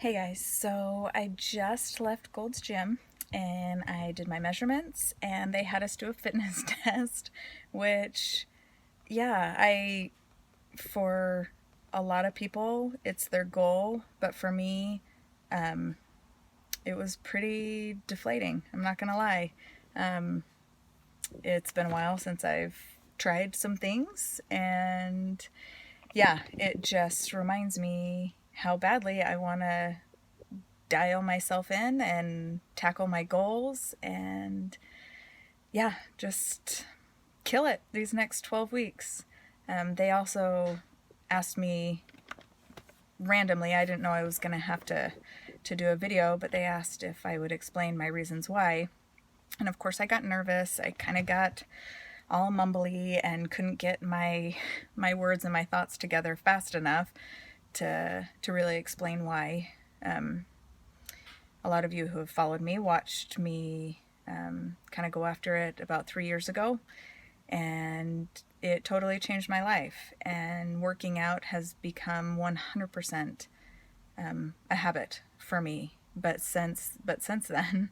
Hey guys, so I just left Gold's Gym and I did my measurements and they had us do a fitness test, which, yeah, for a lot of people, it's their goal, but for me, um, it was pretty deflating. I'm not gonna lie. Um, it's been a while since I've tried some things, and yeah, it just reminds me how badly I want to dial myself in and tackle my goals and yeah, just kill it these next 12 weeks. They also asked me randomly, I didn't know I was going to have to do a video, but they asked if I would explain my reasons why. And of course I got nervous. I kind of got all mumbly and couldn't get my words and my thoughts together fast enough to really explain why. A lot of you who have followed me watched me kind of go after it about 3 years ago, and it totally changed my life. And working out has become 100% a habit for me. But since then,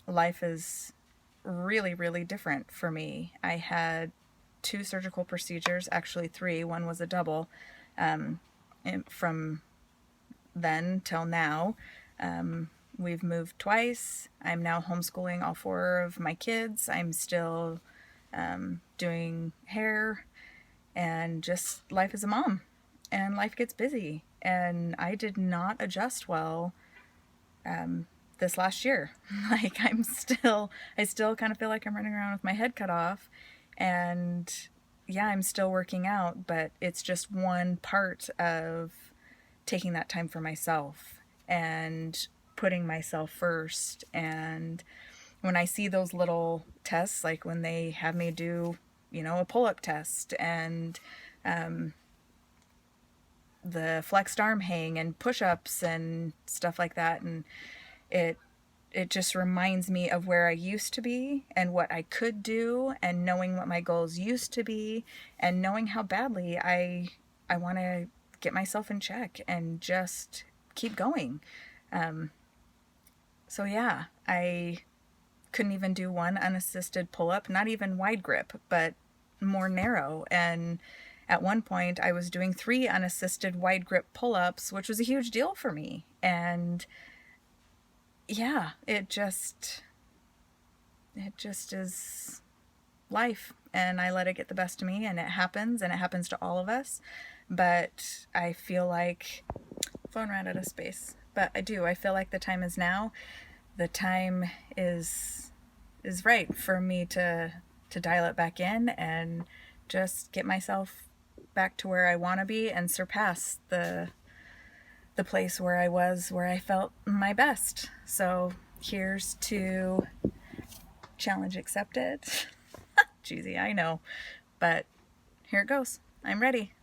life is really, really different for me. I had 2 surgical procedures, actually 3. One was a double. From then till now, we've moved twice. I'm now homeschooling all 4 of my kids. I'm still doing hair, and just life as a mom. And life gets busy. And I did not adjust well this last year. Like I still kind of feel like I'm running around with my head cut off. And yeah, I'm still working out, but it's just one part of taking that time for myself and putting myself first. And when I see those little tests, like when they have me do, a pull-up test and the flexed arm hang and push-ups and stuff like that, and it just reminds me of where I used to be and what I could do, and knowing what my goals used to be, and knowing how badly I want to get myself in check and just keep going. So yeah, I couldn't even do one unassisted pull-up, not even wide grip, but more narrow. And at one point I was doing 3 unassisted wide grip pull-ups, which was a huge deal for me. And yeah, it just is life, and I let it get the best of me, and it happens to all of us. But I feel like phone ran out of space. But I feel like the time is now. The time is right for me to dial it back in and just get myself back to where I want to be and surpass the place where I was, where I felt my best. So here's to challenge accepted. Cheesy, I know, but here it goes. I'm ready.